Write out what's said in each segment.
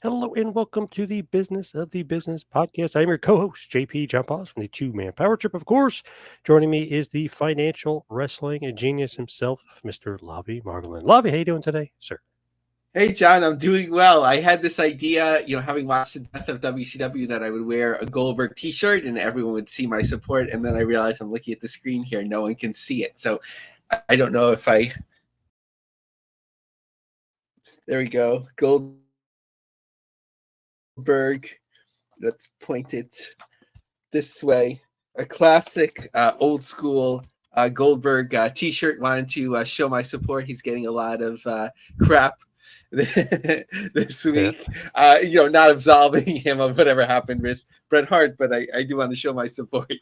Hello and welcome to the Business of the Business podcast. I'm your co-host, JP John Poz from the Two Man Power Trip. Of course, joining me is the financial wrestling genius himself, Mr. Lavie Margolin. Lavie, how you doing today, sir? Hey, John, I'm doing well. I had this idea, having watched the death of WCW, that I would wear a Goldberg t-shirt and everyone would see my support. And then I realized I'm looking at the screen here. No one can see it. So I don't know if there we go. Goldberg. Let's point it this way. A classic old school Goldberg t-shirt. Wanted to show my support. He's getting a lot of crap this Yeah. week. Not absolving him of whatever happened with Bret Hart, but I do want to show my support.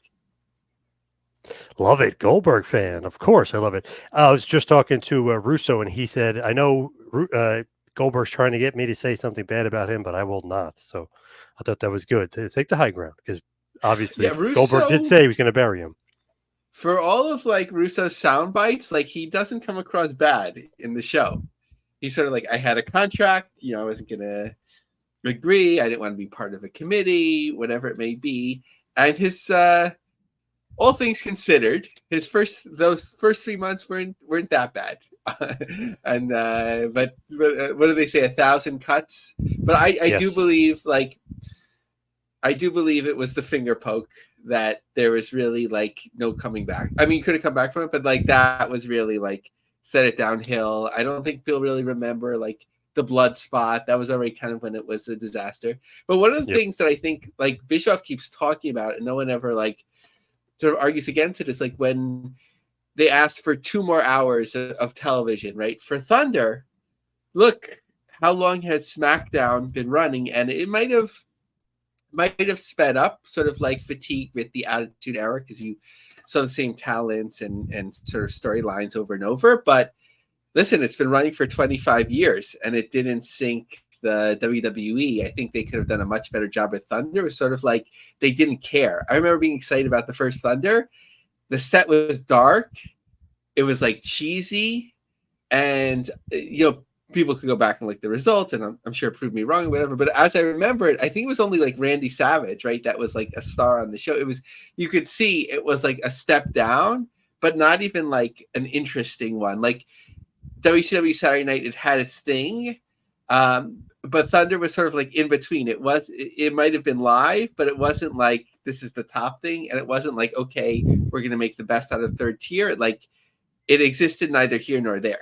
Love it. Goldberg fan. Of course, I love it. I was just talking to Russo, and he said, I know Goldberg's trying to get me to say something bad about him, but I will not. So I thought that was good to take the high ground because Yeah, obviously Goldberg did Russo, say he was going to bury him. for all of like Russo's sound bites, like he doesn't come across bad in the show. He's sort of like, I had a contract, I wasn't gonna agree, I didn't want to be part of a committee, whatever it may be. And his all things considered, those first 3 months weren't that bad. And but what do they say? 1,000 cuts. But I do Yes. believe it was the finger poke that there was really like no coming back. I mean, could have come back from it, but like that was really like set it downhill. I don't think people really remember like the blood spot. That was already kind of when it was a disaster. But one of the Yep. things that I think like Bischoff keeps talking about and no one ever like sort of argues against it is like when they asked for 2 more hours of television, right? For Thunder, look, how long has SmackDown been running? And it might have sped up, sort of like fatigue with the Attitude Era, because you saw the same talents and sort of storylines over and over. But listen, it's been running for 25 years and it didn't sink the WWE. I think they could have done a much better job with Thunder. It was sort of like they didn't care. I remember being excited about the first Thunder. The set was dark. It was like cheesy. And, people could go back and look the results, and I'm sure it proved me wrong or whatever. But as I remember it, I think it was only like Randy Savage, right? That was like a star on the show. It was, you could see it was like a step down, but not even like an interesting one. Like WCW Saturday Night, it had its thing. But Thunder was sort of like in between. It might have been live, but it wasn't like this is the top thing. And it wasn't like, okay, we're going to make the best out of third tier. Like it existed neither here nor there.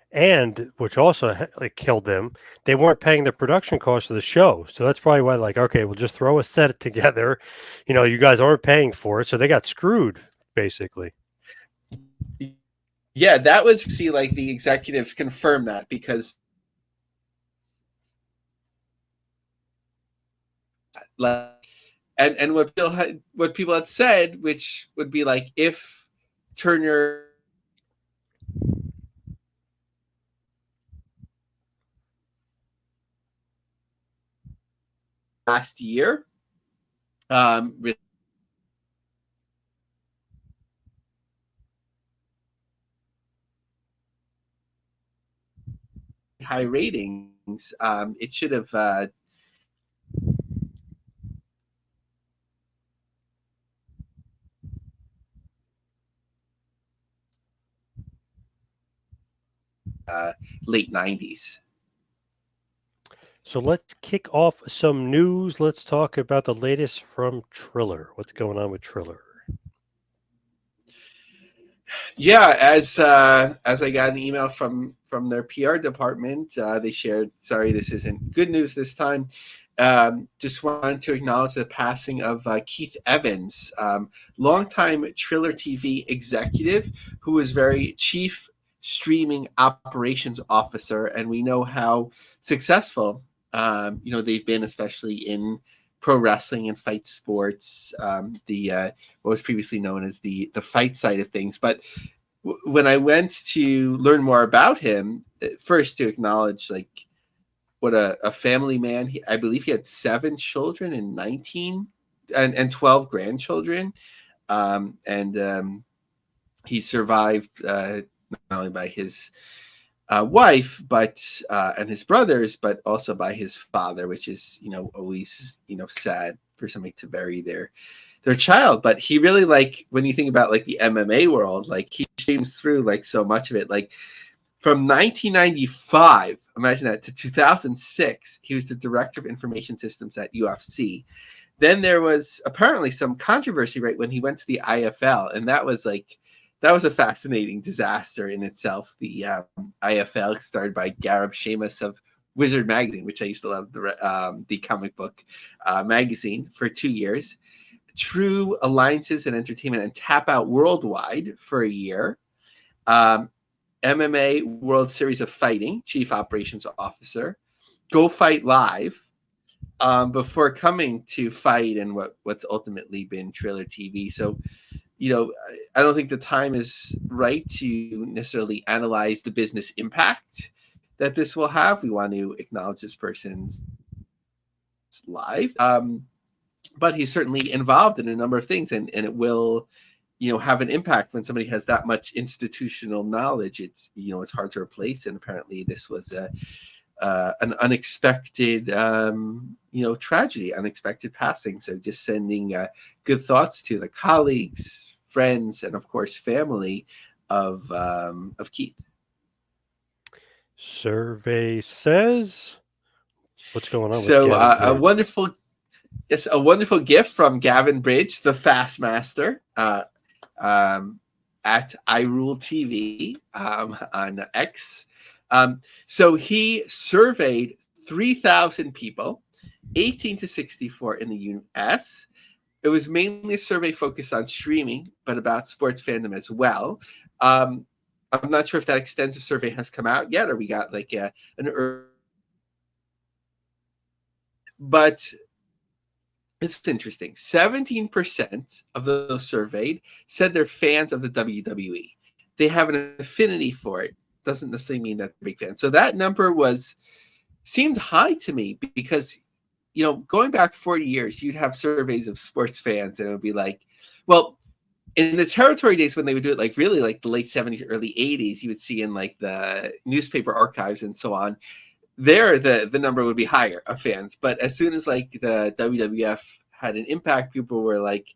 And which also like killed them, they weren't paying the production costs of the show. So that's probably why, like, okay, we'll just throw a set together. You guys aren't paying for it, so they got screwed basically. Yeah, that was see like the executives confirm that because like and what people had said, which would be like if Turner last year with high ratings, it should have late 90s. So let's kick off some news. Let's talk about the latest from Triller. What's going on with Triller? Yeah, as I got an email from their PR department, they shared. Sorry, this isn't good news this time. Just wanted to acknowledge the passing of Keith Evans, longtime Triller TV executive, who was very chief streaming operations officer, and we know how successful they've been, especially in pro wrestling and fight sports. The what was previously known as the fight side of things, but when I went to learn more about him, first to acknowledge like what a family man. I believe he had 7 children and 19 and 12 grandchildren. And he survived not only by his wife, but and his brothers, but also by his father, which is always sad for somebody to bury their child. But he really, like, when you think about like the MMA world, like he streams through like so much of it. Like from 1995, imagine that, to 2006, he was the director of information systems at UFC. Then there was apparently some controversy right when he went to the IFL, and that was a fascinating disaster in itself. The IFL, started by Gareb Shamus of Wizard magazine, which I used to love, the comic book magazine, for 2 years. True Alliances and Entertainment and Tap Out Worldwide for a year. MMA World Series of Fighting, Chief Operations Officer. Go Fight Live, before coming to Fight and what's ultimately been Trailer TV. So, I don't think the time is right to necessarily analyze the business impact that this will have. We want to acknowledge this person's life. But he's certainly involved in a number of things, and it will, have an impact when somebody has that much institutional knowledge. It's hard to replace, and apparently this was an unexpected tragedy, unexpected passing. So just sending good thoughts to the colleagues, friends, and of course family of Keith. Survey says, what's going on So with Gavin Bridge? A wonderful gift from Gavin Bridge, the Fast Master, at iRule TV on X. So he surveyed 3,000 people, 18 to 64 in the US. It was mainly a survey focused on streaming, but about sports fandom as well. I'm not sure if that extensive survey has come out yet, or we got like an early. But it's interesting. 17% of those surveyed said they're fans of the WWE. They have an affinity for it. Doesn't necessarily mean that they're big fans. So that number seemed high to me, because going back 40 years, you'd have surveys of sports fans, and it would be like, well, in the territory days when they would do it, like really like the late 70s, early 80s, you would see in like the newspaper archives and so on, there the number would be higher of fans. But as soon as like the WWF had an impact, people were like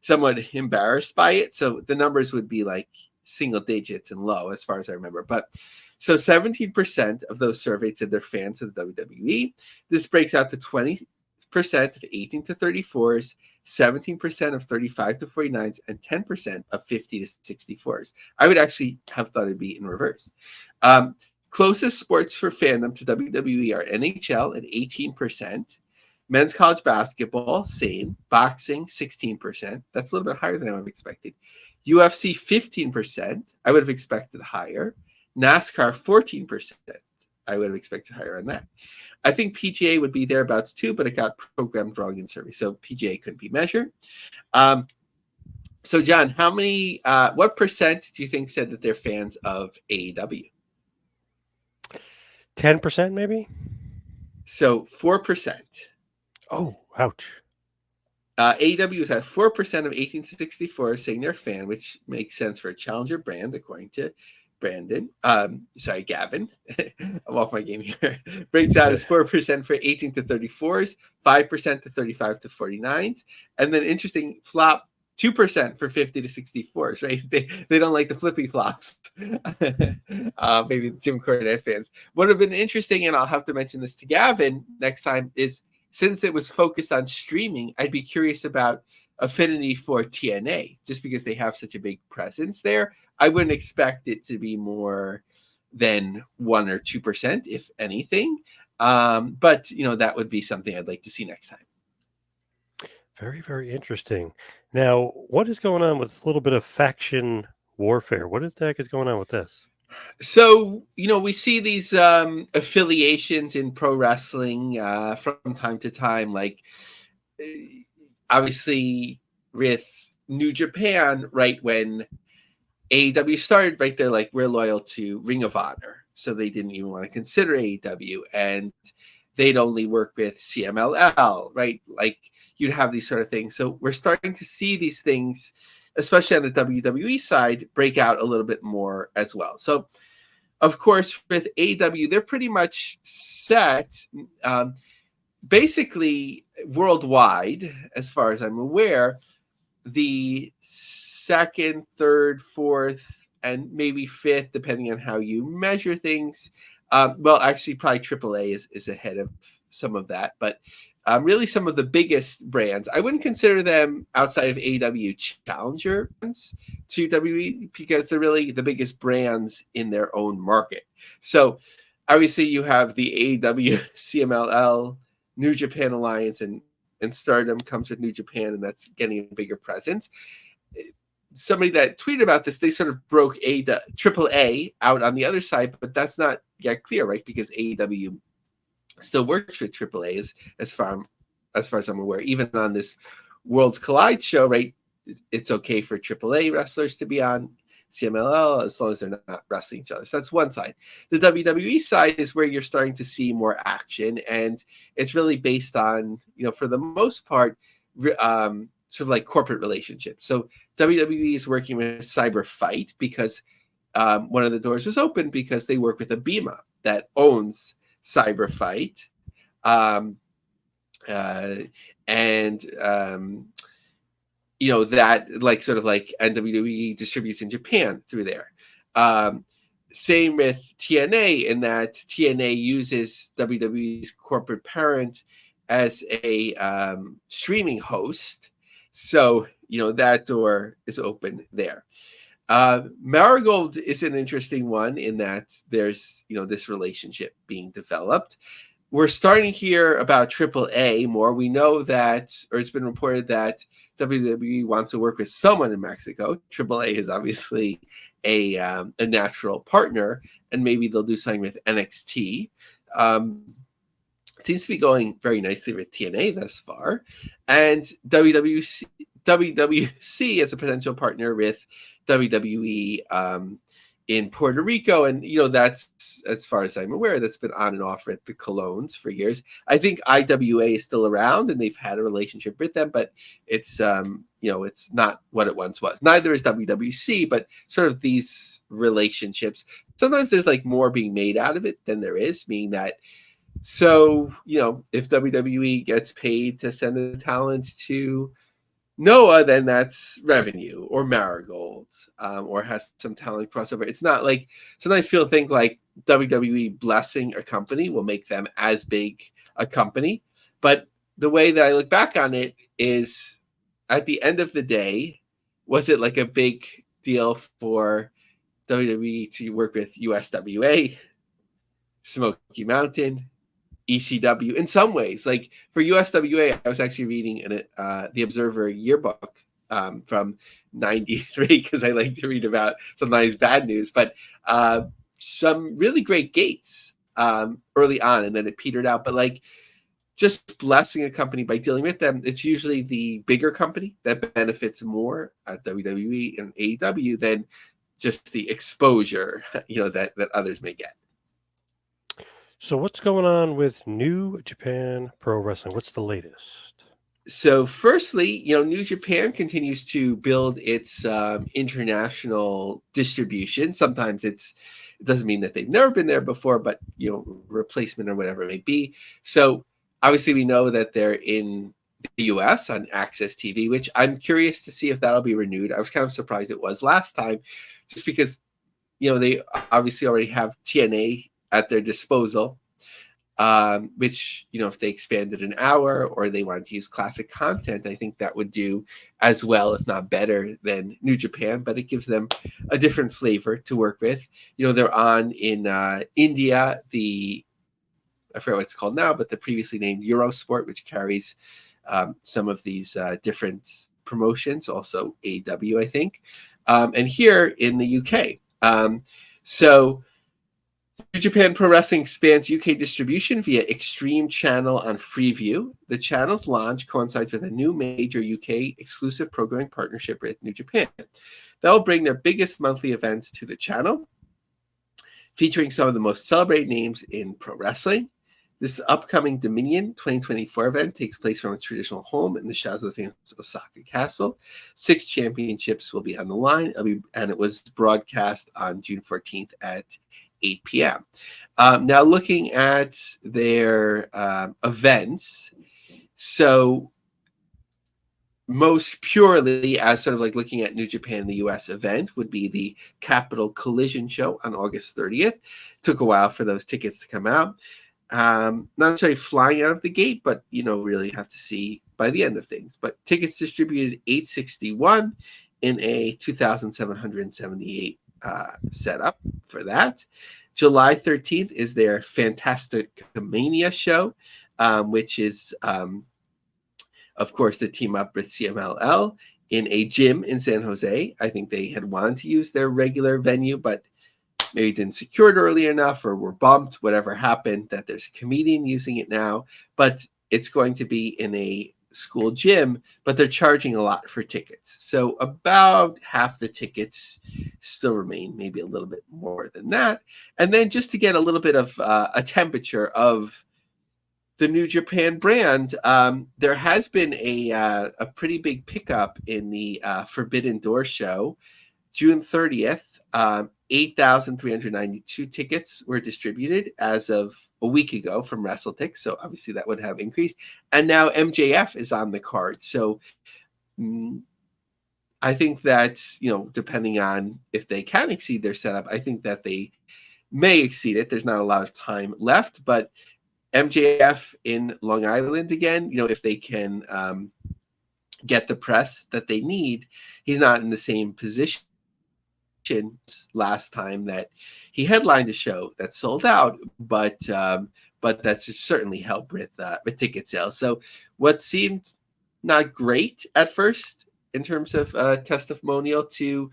somewhat embarrassed by it. So the numbers would be like single digits and low, as far as I remember. But so 17% of those surveyed said they're fans of the WWE. This breaks out to 20% of 18 to 34s, 17% of 35 to 49s, and 10% of 50 to 64s. I would actually have thought it'd be in reverse. Closest sports for fandom to WWE are NHL at 18%, men's college basketball, same, boxing, 16%. That's a little bit higher than I would have expected. UFC, 15%. I would have expected higher. NASCAR, 14%. I would have expected higher on that. I think PGA would be thereabouts too, but it got programmed wrong in survey, so PGA couldn't be measured. So, John, what percent do you think said that they're fans of AEW? 10% maybe? So 4%. Oh, ouch. AEW is at 4% of 18 to 64 saying they're a fan, which makes sense for a challenger brand, according to Gavin. I'm off my game here. Breaks out as 4% for 18 to 34s, 5% to 35 to 49s. And then interesting flop, 2% for 50 to 64s, right? They don't like the flippy flops. Maybe Jim Cornette fans. What would have been interesting, and I'll have to mention this to Gavin next time, is since it was focused on streaming, I'd be curious about affinity for TNA, just because they have such a big presence there. I wouldn't expect it to be more than 1 or 2%, if anything. But, that would be something I'd like to see next time. Very, very interesting. Now, what is going on with a little bit of faction warfare? What the heck is going on with this? So, we see these affiliations in pro wrestling from time to time, like obviously with New Japan, right when AEW started, right, they're like, we're loyal to Ring of Honor. So they didn't even want to consider AEW, and they'd only work with CMLL, right? Like you'd have these sort of things. So we're starting to see these things, especially on the WWE side, break out a little bit more as well. So of course, with AEW, they're pretty much set. Basically, worldwide, as far as I'm aware, the second, third, fourth, and maybe fifth, depending on how you measure things. Well, actually, probably AAA is ahead of some of that, but really some of the biggest brands. I wouldn't consider them outside of AEW challenger brands to WWE because they're really the biggest brands in their own market. So obviously you have the AEW, CMLL, New Japan Alliance, and Stardom comes with New Japan, and that's getting a bigger presence. Somebody that tweeted about this, they sort of broke AAA out on the other side, but that's not yet clear, right? Because AEW still works with AAA as far as I'm aware. Even on this Worlds Collide show, right? It's okay for AAA wrestlers to be on CMLL as long as they're not wrestling each other. So that's one side. The WWE side is where you're starting to see more action, and it's really based on, for the most part, sort of like corporate relationships. So WWE is working with Cyber Fight because one of the doors was open because they work with Abema that owns Cyber Fight. That like sort of like WWE distributes in Japan through there. Same with TNA in that TNA uses WWE's corporate parent as a streaming host. So, that door is open there. Marigold is an interesting one in that there's, this relationship being developed. We're starting to hear about AAA more. We know that, or it's been reported that WWE wants to work with someone in Mexico. AAA is obviously a natural partner, and maybe they'll do something with NXT. Seems to be going very nicely with TNA thus far, and WWC as a potential partner with WWE in Puerto Rico, and that's, as far as I'm aware, that's been on and off with the Colognes for years. I think IWA is still around, and they've had a relationship with them, but it's it's not what it once was. Neither is WWC, but sort of these relationships. Sometimes there's like more being made out of it than there is, meaning that. So if WWE gets paid to send the talent to Noah, then that's revenue, or Marigold, or has some talent crossover. It's not like sometimes people think like WWE blessing a company will make them as big a company. But the way that I look back on it is, at the end of the day, was it like a big deal for WWE to work with USWA, Smoky Mountain, ECW? In some ways, like for USWA, I was actually reading the Observer yearbook from '93 because I like to read about sometimes bad news, but some really great gates early on, and then it petered out. But like just blessing a company by dealing with them, it's usually the bigger company that benefits more at WWE and AEW than just the exposure that others may get. So what's going on with New Japan Pro Wrestling? What's the latest? So firstly, New Japan continues to build its international distribution. Sometimes it doesn't mean that they've never been there before, but replacement or whatever it may be. So obviously we know that they're in the US on Access TV, which I'm curious to see if that'll be renewed. I was kind of surprised it was last time, just because they obviously already have TNA at their disposal, which, if they expanded an hour or they wanted to use classic content, I think that would do as well, if not better, than New Japan, but it gives them a different flavor to work with. They're on in India, I forget what it's called now, but the previously named Eurosport, which carries some of these different promotions, also AEW, I think, and here in the UK. So New Japan Pro Wrestling expands UK distribution via Extreme Channel on Freeview. The channel's launch coincides with a new major UK exclusive programming partnership with New Japan. They'll bring their biggest monthly events to the channel, featuring some of the most celebrated names in pro wrestling. This upcoming Dominion 2024 event takes place from its traditional home in the shadows of the famous Osaka Castle. 6 championships will be on the line, and it was broadcast on June 14th at 8 p.m. Now, looking at their events, so most purely as sort of like looking at New Japan, the US event would be the Capital Collision show on August 30th. Took a while for those tickets to come out. Not necessarily flying out of the gate, but really have to see by the end of things. But tickets distributed 861 in a 2,778 setup for that. July 13th is their Fantastic Mania show, which is of course, the team up with CMLL in a gym in San Jose. I think they had wanted to use their regular venue, but maybe didn't secure it early enough or were bumped, whatever happened, that there's a comedian using it now. But it's going to be in a school gym, but they're charging a lot for tickets. So about half the tickets still remain, maybe a little bit more than that. And then just to get a little bit of a temperature of the New Japan brand, there has been a pretty big pickup in the Forbidden Door show. June 30th, 8,392 tickets were distributed as of a week ago from WrestleTix, so obviously that would have increased. And now MJF is on the card. So I think that, depending on if they can exceed their setup, I think that they may exceed it. There's not a lot of time left, but MJF in Long Island again, if they can get the press that they need, he's not in the same position last time that he headlined a show that sold out, but that's just certainly helped with ticket sales. So what seemed not great at first in terms of testimonial to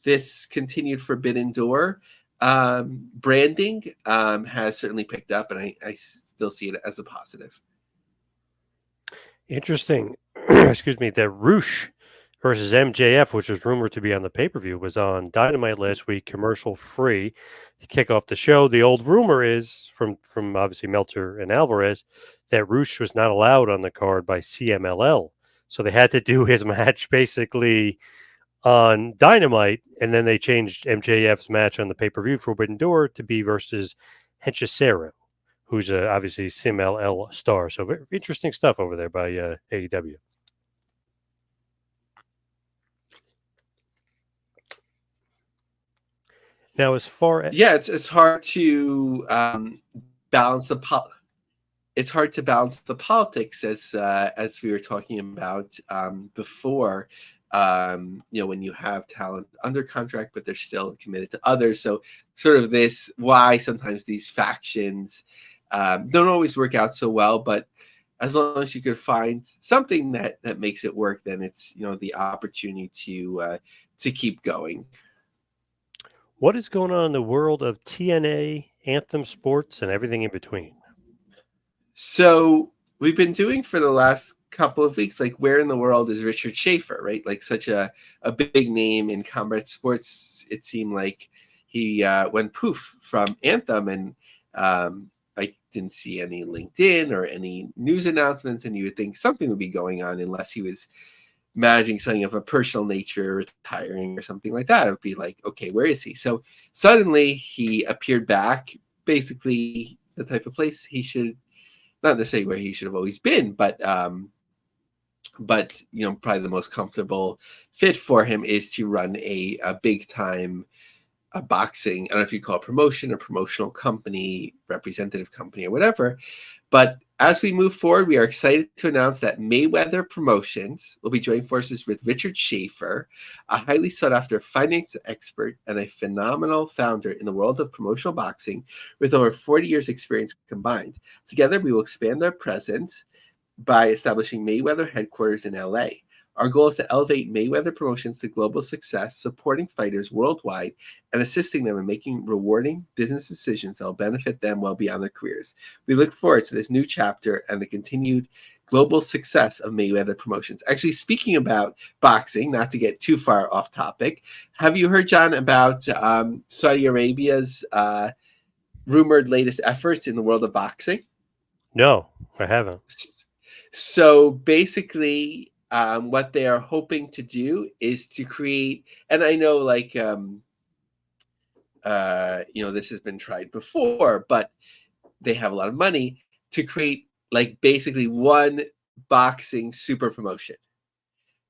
this continued Forbidden Door branding has certainly picked up, and I still see it as a positive. Interesting. Excuse me. That Roosh versus MJF, which was rumored to be on the pay-per-view, was on Dynamite last week, commercial free, to kick off the show. The old rumor is from obviously Meltzer and Alvarez that Roosh was not allowed on the card by CMLL, so they had to do his match basically on Dynamite, and then they changed MJF's match on the pay-per-view Forbidden Door to be versus Hechicero, who's obviously CMLL star. So very interesting stuff over there by AEW. Now, as far as it's hard to balance the it's hard to balance the politics as we were talking about before. When you have talent under contract, but they're still committed to others. So sort of why sometimes these factions don't always work out so well, but as long as you could find something that makes it work, then it's, the opportunity to keep going. What is going on in the world of TNA, Anthem Sports, and everything in between? So we've been doing for the last couple of weeks, like, where in the world is Richard Schaefer, right? Like, such a big name in combat sports. It seemed like he went poof from Anthem, and I didn't see any LinkedIn or any news announcements, and you would think something would be going on unless he was managing something of a personal nature, retiring or something like that. It would be like, okay, where is he? So suddenly he appeared back, basically the type of place he should, not necessarily where he should have always been, but probably the most comfortable fit for him is to run a big time boxing. I don't know if you call it promotion or promotional company, representative company, or whatever. But as we move forward, we are excited to announce that Mayweather Promotions will be joining forces with Richard Schaefer, a highly sought-after finance expert and a phenomenal founder in the world of promotional boxing with over 40 years' experience combined. Together, we will expand our presence by establishing Mayweather headquarters in LA. Our goal is to elevate Mayweather Promotions to global success, supporting fighters worldwide and assisting them in making rewarding business decisions that will benefit them well beyond their careers. We look forward to this new chapter and the continued global success of Mayweather Promotions. Actually, speaking about boxing, not to get too far off topic, have you heard, John, about Saudi Arabia's rumored latest efforts in the world of boxing? No, I haven't. So basically, what they are hoping to do is to create, and I know, like, this has been tried before, but they have a lot of money to create like basically one boxing super promotion,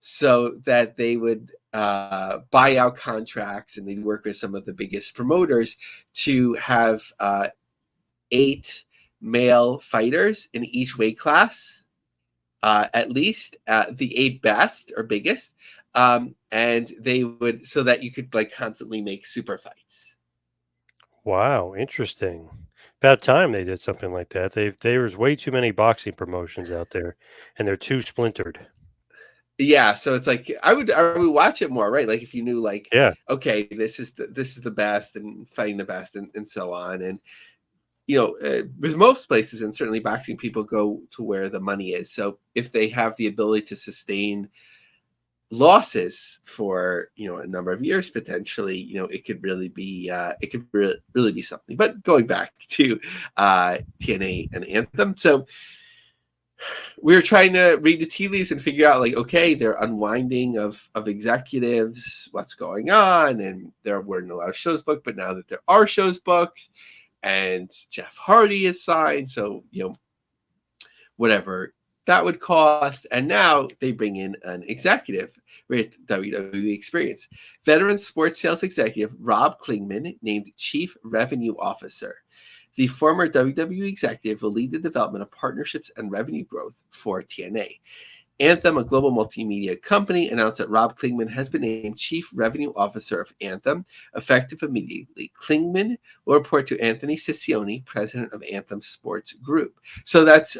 so that they would buy out contracts and they'd work with some of the biggest promoters to have 8 male fighters in each weight class, at least the 8 best or biggest, and they would, so that you could like constantly make super fights. Wow, interesting. About time they did something like that. There's way too many boxing promotions out there, and they're too splintered. Yeah, so it's like I would watch it more, right? Like if you knew like, Yeah. okay, this is the best and fighting the best and so on. And with most places and certainly boxing, people go to where the money is. So if they have the ability to sustain losses for a number of years potentially, it could really be really be something. But going back to TNA and Anthem, so we were trying to read the tea leaves and figure out like, okay, they're unwinding of executives, what's going on, and there weren't a lot of shows booked, but now that there are shows booked and Jeff Hardy is signed, so whatever that would cost, and now they bring in an executive with WWE experience. Veteran sports sales executive Rob Klingman named Chief Revenue Officer. The former WWE executive will lead the development of partnerships and revenue growth for TNA. Anthem, a global multimedia company, announced that Rob Klingman has been named Chief Revenue Officer of Anthem, effective immediately. Klingman will report to Anthony Siccioni, president of Anthem Sports Group. So that's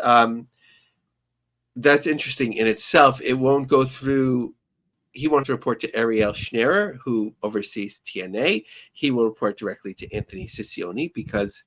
interesting in itself. It won't go through. He wants to report to Ariel Schnerer, who oversees TNA. He will report directly to Anthony Siccioni because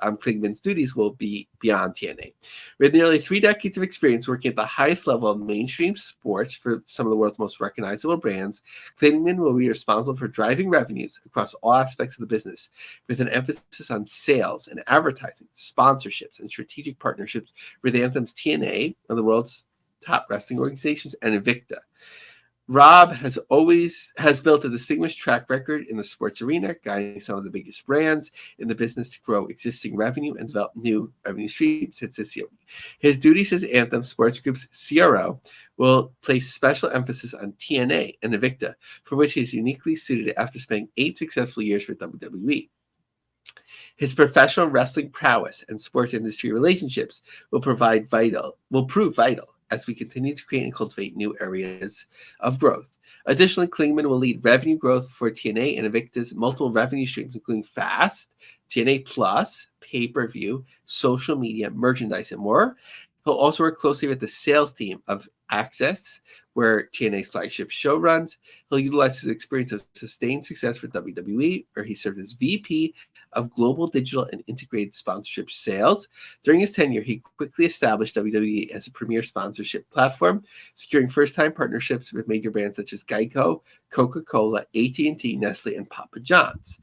Klingman's duties will be beyond TNA. With nearly 3 decades of experience working at the highest level of mainstream sports for some of the world's most recognizable brands, Klingman will be responsible for driving revenues across all aspects of the business, with an emphasis on sales and advertising, sponsorships, and strategic partnerships with Anthem's TNA, one of the world's top wrestling organizations, and Invicta. Rob has built a distinguished track record in the sports arena, guiding some of the biggest brands in the business to grow existing revenue and develop new revenue streams, said Siccioni. His duties as Anthem Sports Group's CRO will place special emphasis on TNA and Invicta, for which he is uniquely suited after spending 8 successful years with WWE. His professional wrestling prowess and sports industry relationships will prove vital as we continue to create and cultivate new areas of growth. Additionally, Klingman will lead revenue growth for TNA and Invicta's multiple revenue streams, including Fast, TNA Plus, pay-per-view, social media, merchandise, and more. He'll also work closely with the sales team of Access, where TNA's flagship show runs. He'll utilize his experience of sustained success for WWE, where he served as VP of Global Digital and Integrated Sponsorship Sales. During his tenure, he quickly established WWE as a premier sponsorship platform, securing first-time partnerships with major brands such as Geico, Coca-Cola, AT&T, Nestle, and Papa John's.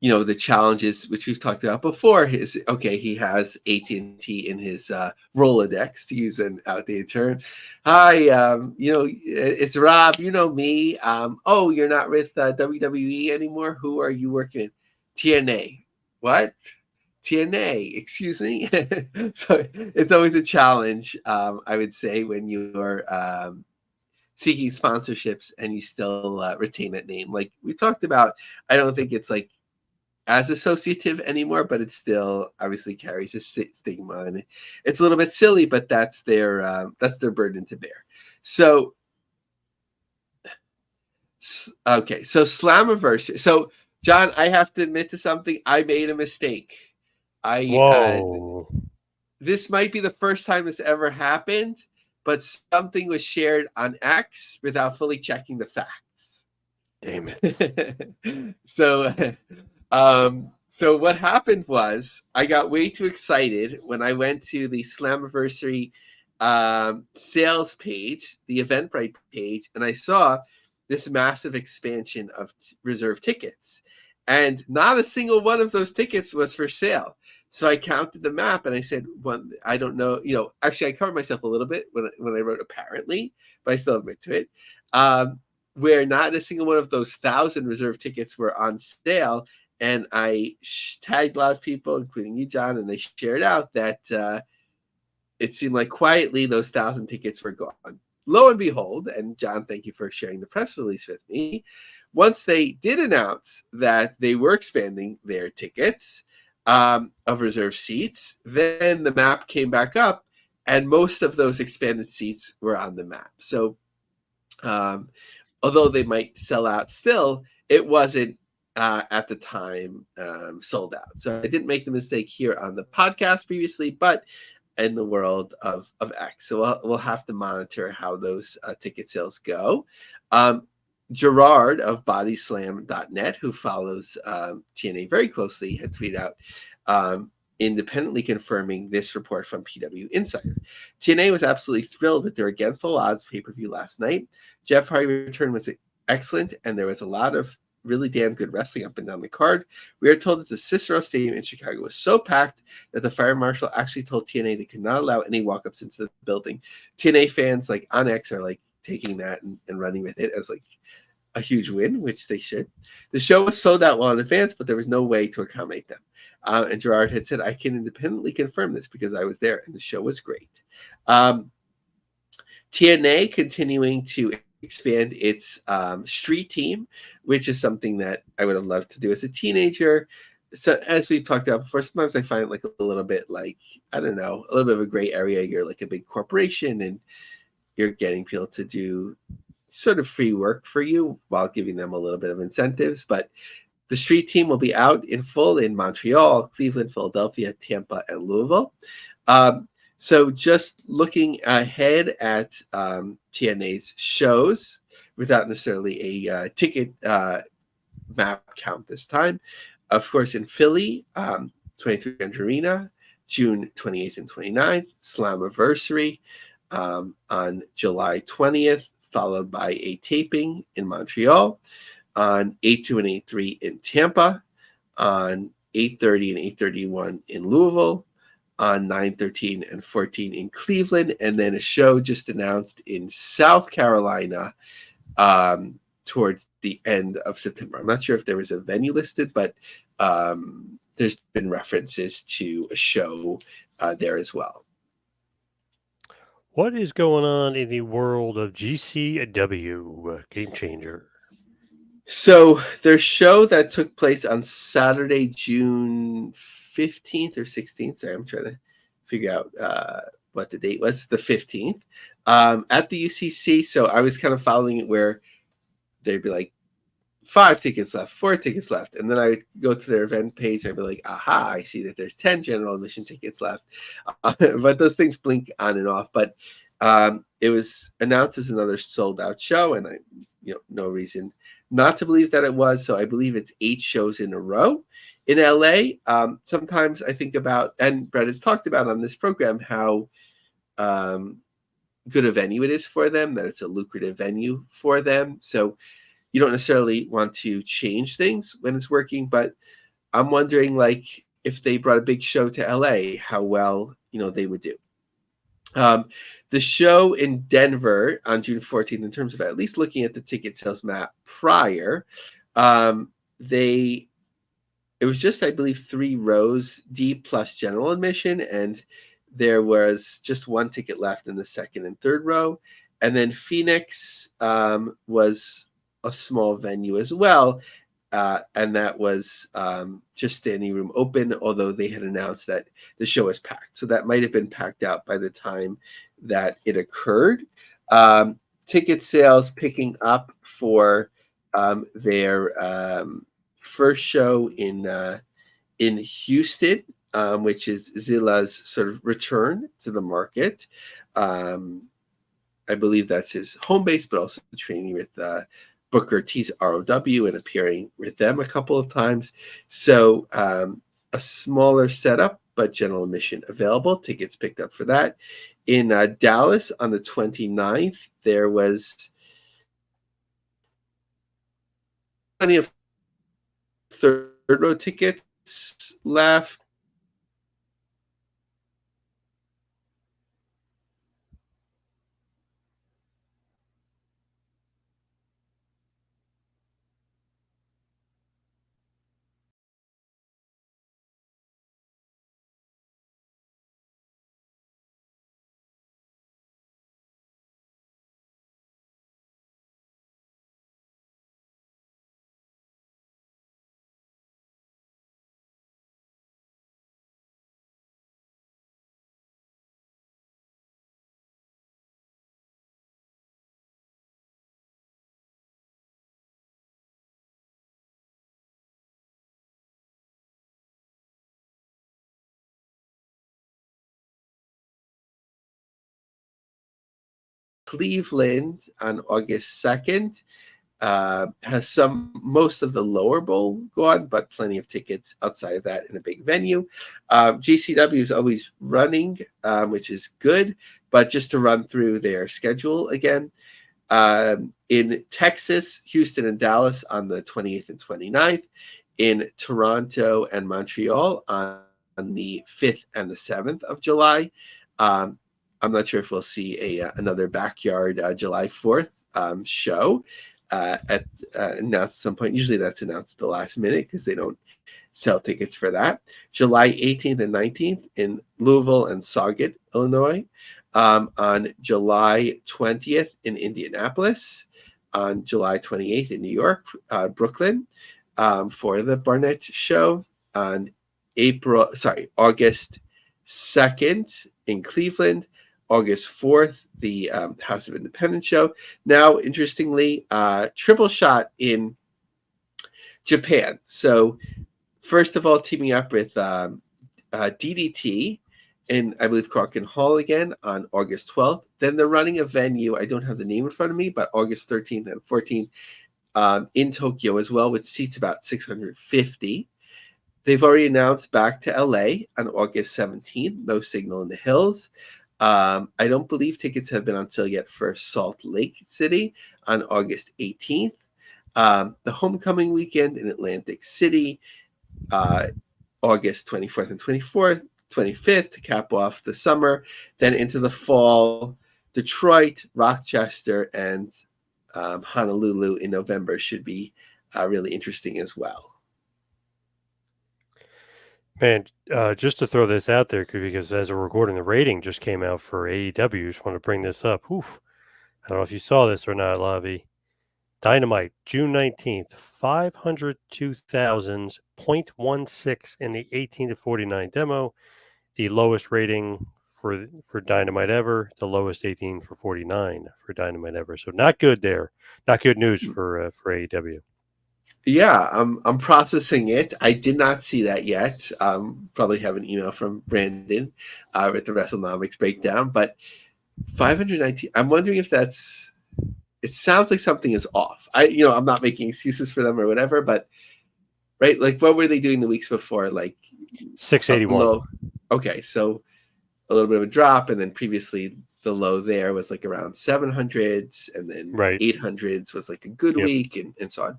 The challenges, which we've talked about before, he has AT&T in his Rolodex, to use an outdated term. Hi, it's Rob, me. You're not with WWE anymore? Who are you working with? TNA. What? TNA, excuse me. So it's always a challenge, I would say, when you're seeking sponsorships and you still retain that name. Like we talked about, I don't think it's like as associative anymore, but it still obviously carries a stigma, and it's a little bit silly, but that's their burden to bear. So, okay, so Slammiversary. So, John, I have to admit to something. I made a mistake. Whoa. This might be the first time this ever happened, but something was shared on X without fully checking the facts. Damn it. So what happened was I got way too excited when I went to the Slammiversary sales page, the Eventbrite page, and I saw this massive expansion of reserved tickets. And not a single one of those tickets was for sale. So I counted the map and I said, I don't know, actually I covered myself a little bit when I wrote apparently, but I still admit to it. where not a single one of those 1,000 reserve tickets were on sale. And I tagged a lot of people, including you, John, and they shared out that it seemed like quietly those 1,000 tickets were gone. Lo and behold, and John, thank you for sharing the press release with me. Once they did announce that they were expanding their tickets of reserved seats, then the map came back up, and most of those expanded seats were on the map. So although they might sell out still, it wasn't at the time sold out. So I didn't make the mistake here on the podcast previously, but in the world of X. So we'll have to monitor how those ticket sales go. Gerard of bodyslam.net, who follows TNA very closely, had tweeted out independently confirming this report from PW Insider. TNA was absolutely thrilled with their against all odds pay-per-view last night. Jeff Hardy return was excellent, and there was a lot of really damn good wrestling up and down the card. We are told that the Cicero Stadium in Chicago was so packed that the fire marshal actually told TNA they could not allow any walk-ups into the building. TNA fans like on X are like taking that and running with it as like a huge win, which they should. The show was sold out well in advance, but there was no way to accommodate them. And Gerard had said, I can independently confirm this because I was there and the show was great. TNA continuing to expand its street team, which is something that I would have loved to do as a teenager. So as we've talked about before, sometimes I find it like a little bit like, I don't know, a little bit of a gray area. You're like a big corporation and you're getting people to do sort of free work for you while giving them a little bit of incentives. But the street team will be out in full in Montreal, Cleveland, Philadelphia, Tampa, and Louisville. So just looking ahead at TNA's shows without necessarily a ticket map count this time. Of course, in Philly, 2300 Arena, June 28th and 29th, Slammiversary on July 20th, followed by a taping in Montreal on 8/2 and 8/3 in Tampa, on 8/30 and 8/31 in Louisville, on 9/13 and 14 in Cleveland, and then a show just announced in South Carolina towards the end of September. I'm not sure if there was a venue listed, but there's been references to a show there as well. What is going on in the world of GCW Game Changer? So their show that took place on Saturday, June 15th or 16th. Sorry, I'm trying to figure out what the date was. The 15th at the UCC. So I was kind of following it where they'd be like 5 tickets left, 4 tickets left. And then I would go to their event page. I'd be like, aha, I see that there's 10 general admission tickets left. But those things blink on and off. But it was announced as another sold out show. And I, no reason not to believe that it was. So I believe it's 8 shows in a row in LA. Sometimes I think about, and Brett has talked about on this program, how good a venue it is for them, that it's a lucrative venue for them. So you don't necessarily want to change things when it's working, but I'm wondering, like, if they brought a big show to LA, how well, they would do. The show in Denver on June 14th, in terms of at least looking at the ticket sales map prior, it was just, I believe, 3 rows deep plus general admission, and there was just 1 ticket left in the second and third row. And then Phoenix was a small venue as well, and that was just standing room open, although they had announced that the show was packed. So that might have been packed out by the time that it occurred. Ticket sales picking up for their first show in Houston, which is Zilla's sort of return to the market. I believe that's his home base, but also training with Booker T's ROW and appearing with them a couple of times. So a smaller setup, but general admission available. Tickets picked up for that. In Dallas on the 29th, there was plenty of third row tickets left. Cleveland on August 2nd. Has most of the lower bowl gone, but plenty of tickets outside of that in a big venue. GCW is always running, which is good, but just to run through their schedule again. In Texas, Houston, and Dallas on the 28th and 29th. In Toronto and Montreal on the 5th and the 7th of July. I'm not sure if we'll see another backyard July 4th show announced at some point. Usually that's announced at the last minute because they don't sell tickets for that. July 18th and 19th in Louisville and Sauget, Illinois. On July 20th in Indianapolis. On July 28th in New York, Brooklyn, for the Barnett show. On August 2nd in Cleveland. August 4th, the House of Independence show. Now, interestingly, Triple Shot in Japan. So, first of all, teaming up with DDT in, I believe, Crockin Hall again on August 12th. Then they're running a venue. I don't have the name in front of me, but August 13th and 14th in Tokyo as well, which seats about 650. They've already announced back to LA on August 17th, No Signal in the Hills. I don't believe tickets have been on sale yet for Salt Lake City on August 18th. The Homecoming Weekend in Atlantic City, August 24th and 25th to cap off the summer. Then into the fall, Detroit, Rochester, and Honolulu in November should be really interesting as well. Man, just to throw this out there, because as we're recording, the rating just came out for AEW. Just want to bring this up. Oof. I don't know if you saw this or not, Lavie. Dynamite, June 19th, 502,000.16 in the 18 to 49 demo. The lowest rating for Dynamite ever. The lowest 18 for 49 for Dynamite ever. So not good there. Not good news for AEW. Yeah, I'm processing it. I did not see that yet. Probably have an email from Brandon with the WrestleNomics breakdown, but 519. I'm wondering if that's. It sounds like something is off. I'm not making excuses for them or whatever, but right, like what were they doing the weeks before? Like 681. Okay, so a little bit of a drop, and then previously the low there was like around 700s, and then 800s was like a good week, and so on.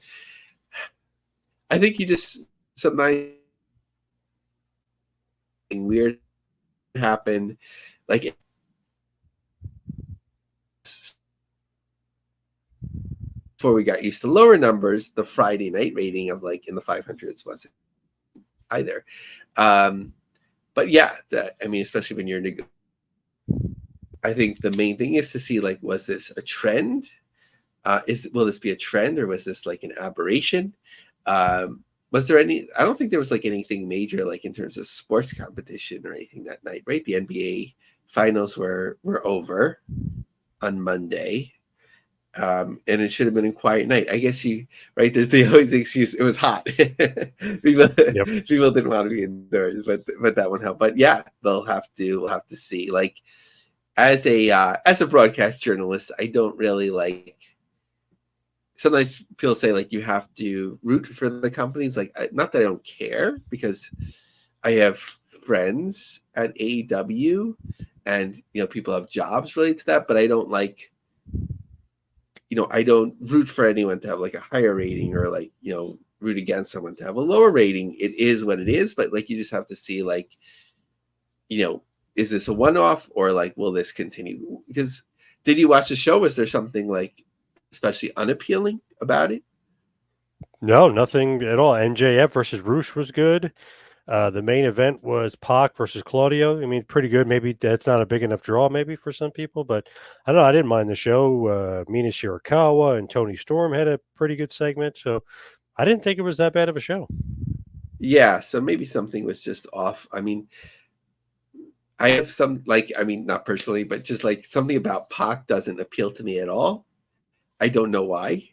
I think you just something weird happened, like before we got used to lower numbers. The Friday night rating of like in the 500s wasn't either. But yeah, especially when you're I think the main thing is to see, like, was this a trend? Will this be a trend, or was this like an aberration? Was there any? I don't think there was like anything major, like in terms of sports competition or anything that night, right? The NBA finals were over on Monday, and it should have been a quiet night. I guess right. There's always the excuse. It was hot. people didn't want to be indoors, but that one helped. But yeah, we'll have to see. Like as a broadcast journalist, I don't really like. Sometimes people say like you have to root for the companies. Like, not that I don't care, because I have friends at AEW, and people have jobs related to that. But I don't like, I don't root for anyone to have like a higher rating, or like root against someone to have a lower rating. It is what it is. But like you just have to see, like, is this a one-off, or like will this continue? Because did you watch the show? Was there something like especially unappealing about it? No, nothing at all. MJF versus Roosh was good. The main event was Pac versus Claudio. I mean, pretty good. Maybe that's not a big enough draw, maybe for some people, but I don't know. I didn't mind the show. Mina Shirakawa and Tony Storm had a pretty good segment, so I didn't think it was that bad of a show. Yeah, so maybe something was just off. I mean, I have some, like, not personally, but just like something about Pac doesn't appeal to me at all. I don't know why.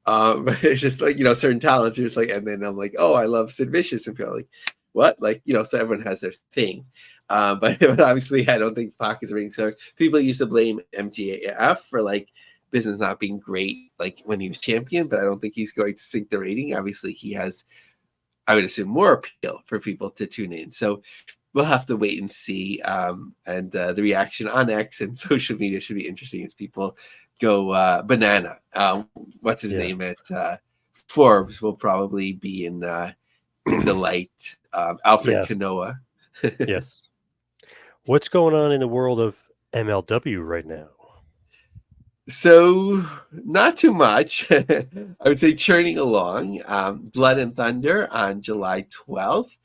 It's just like, certain talents. You're just like, and then I'm like, oh, I love Sid Vicious, and people are like, what? Like, so everyone has their thing. But obviously, I don't think Pac is a rating seller. People used to blame MJF for like business not being great, like when he was champion, but I don't think he's going to sink the rating. Obviously, he has, I would assume, more appeal for people to tune in. So we'll have to wait and see. And the reaction on X and social media should be interesting as people go banana. What's his Yeah. name at Forbes will probably be in delight. Alfred Yes. Kanoa. Yes. What's going on in the world of MLW right now? So not too much. I would say churning along. Blood and Thunder on July 12th.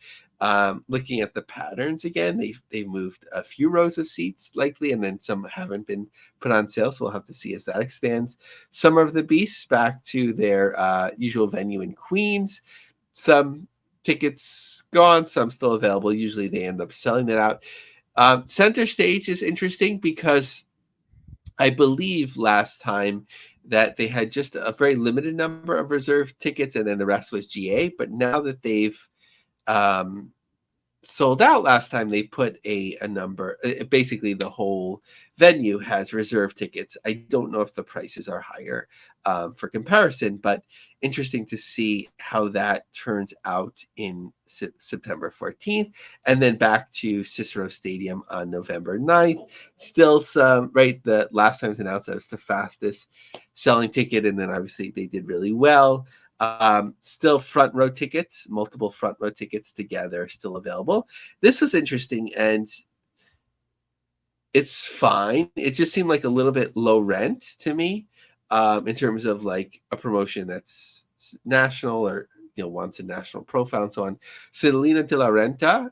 Looking at the patterns again, they've moved a few rows of seats likely, and then some haven't been put on sale. So we'll have to see as that expands. Summer of the Beasts back to their usual venue in Queens. Some tickets gone, some still available. Usually they end up selling it out. Center Stage is interesting because I believe last time that they had just a very limited number of reserved tickets and then the rest was GA. But now that they've um, sold out last time, they put a number. Basically, the whole venue has reserved tickets. I don't know if the prices are higher for comparison, but interesting to see how that turns out in September 14th. And then back to Cicero Stadium on November 9th. Still some, right? The last time it was announced that was the fastest selling ticket. And then obviously they did really well. Still front row tickets, multiple front row tickets together still available. This was interesting and it's fine. It just seemed like a little bit low rent to me in terms of like a promotion that's national or wants a national profile and so on. Celina de la Renta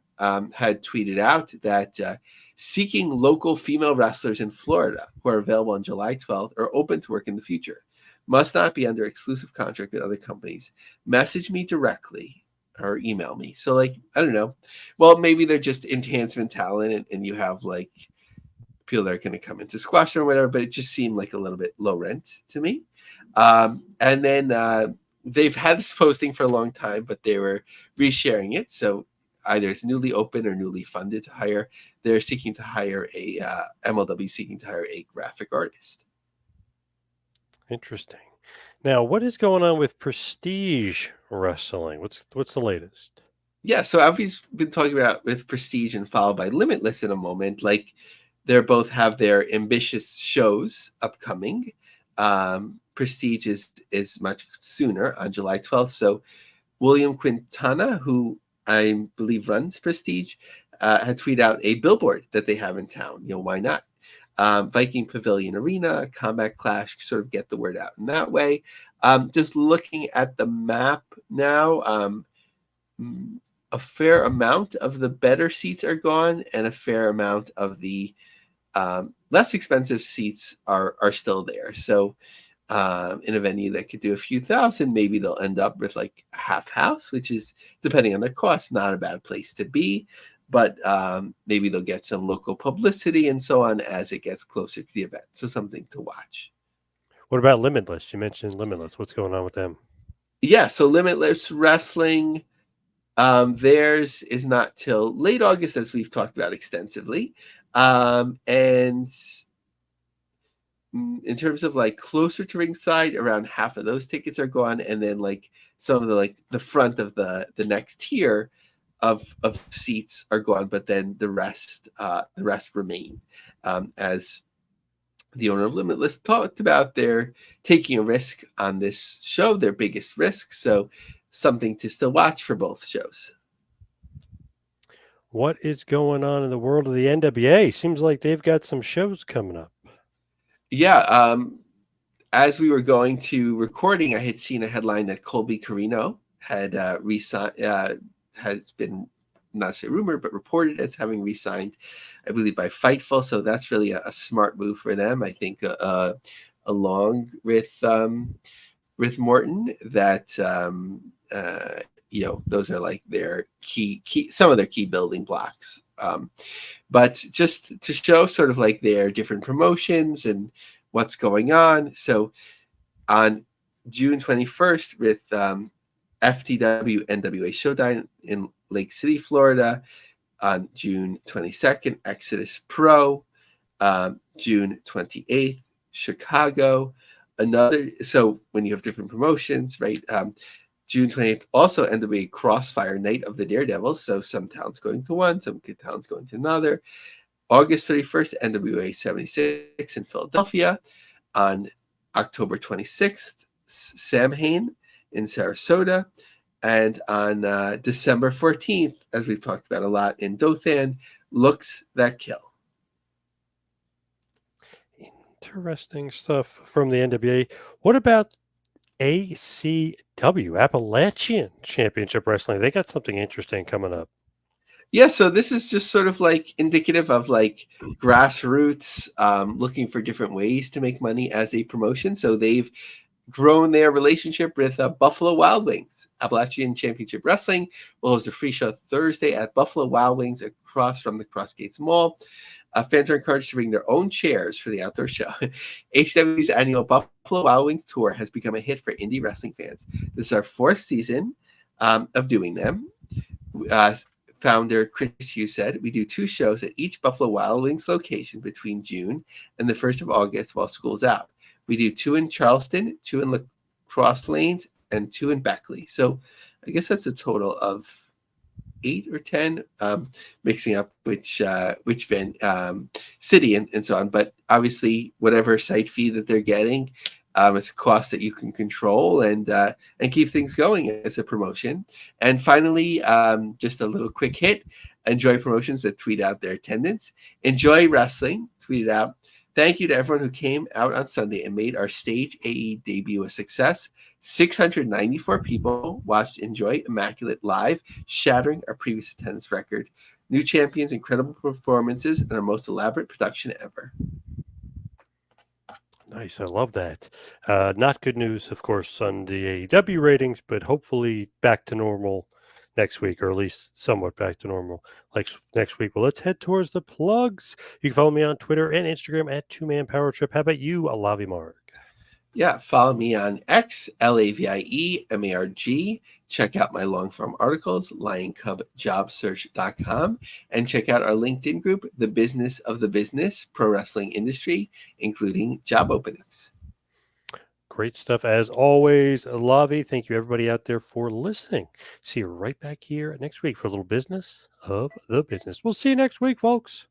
had tweeted out that seeking local female wrestlers in Florida who are available on July 12th are open to work in the future. Must not be under exclusive contract with other companies. Message me directly or email me. So like, I don't know. Well, maybe they're just enhancement talent and you have like people that are going to come into squash or whatever, but it just seemed like a little bit low rent to me. And then they've had this posting for a long time, but they were resharing it. So either it's newly open or newly funded to hire. They're seeking to hire MLW seeking to hire a graphic artist. Interesting. Now, what is going on with Prestige Wrestling? What's the latest? Yeah, so I've been talking about with Prestige and followed by Limitless in a moment. Like they both have their ambitious shows upcoming. Prestige is much sooner on July 12th. So William Quintana, who I believe runs Prestige, had tweeted out a billboard that they have in town. Why not? Viking Pavilion Arena, Combat Clash, sort of get the word out in that way. Just looking at the map now, a fair amount of the better seats are gone, and a fair amount of the less expensive seats are still there. So in a venue that could do a few thousand, maybe they'll end up with like a half house, which is, depending on their cost, not a bad place to be. But maybe they'll get some local publicity and so on as it gets closer to the event. So something to watch. What about Limitless? You mentioned Limitless. What's going on with them? Yeah, so Limitless Wrestling, theirs is not till late August, as we've talked about extensively. And in terms of like closer to ringside, around half of those tickets are gone, and then like some of the like the front of the next tier of seats are gone, but then the rest remain. As the owner of Limitless talked about, they're taking a risk on this show, their biggest risk, so something to still watch for both shows. What is going on in the world of the NWA? Seems like they've got some shows coming up. Yeah, as we were going to recording, I had seen a headline that Colby Carino had has been, not say rumored, but reported as having re-signed, I believe, by Fightful. So that's really a smart move for them. I think along with Morton, that those are like their key some of their key building blocks. But just to show sort of like their different promotions and what's going on. So on June 21st with FTW NWA Showdown in Lake City, Florida. On June 22nd, Exodus Pro. June 28th, Chicago. So when you have different promotions, right? June 28th, also NWA Crossfire Night of the Daredevils. So some towns going to one, some towns going to another. August 31st, NWA 76 in Philadelphia. On October 26th, Samhain in Sarasota. And on December 14th, as we've talked about a lot in Dothan, Looks That Kill. Interesting stuff from the NWA. What about ACW, Appalachian Championship Wrestling? They got something interesting coming up. Yeah, so this is just sort of like indicative of like grassroots looking for different ways to make money as a promotion. So they've grown their relationship with Buffalo Wild Wings. Appalachian Championship Wrestling will host a free show Thursday at Buffalo Wild Wings across from the Crossgates Mall. Fans are encouraged to bring their own chairs for the outdoor show. HW's annual Buffalo Wild Wings tour has become a hit for indie wrestling fans. This is our fourth season of doing them. Founder Chris Hughes said, "We do 2 shows at each Buffalo Wild Wings location between June and the 1st of August while school's out. We do 2 in Charleston, 2 in La Crosse Lanes, and 2 in Beckley." So I guess that's a total of 8 or 10, mixing up which city and so on. But obviously, whatever site fee that they're getting, it's a cost that you can control and keep things going as a promotion. And finally, just a little quick hit: Enjoy Promotions that tweet out their attendance. Enjoy Wrestling tweeted out, "Thank you to everyone who came out on Sunday and made our Stage AE debut a success. 694 people watched Enjoy Immaculate live, shattering our previous attendance record. New champions, incredible performances, and our most elaborate production ever." Nice. I love that. Not good news, of course, on the AEW ratings, but hopefully back to normal next week, or at least somewhat back to normal like next week. Well, let's head towards the plugs. You can follow me on Twitter and Instagram at 2Man Power Trip. How about you, Lavie Marg? Yeah, follow me on X, LAVIEMARG. Check out my long form articles, LionCubJobSearch.com, and check out our LinkedIn group, The Business of the Business Pro Wrestling Industry, including job openings. Great stuff as always, Lavie. Thank you, everybody out there, for listening. See you right back here next week for a little business of the business. We'll see you next week, folks.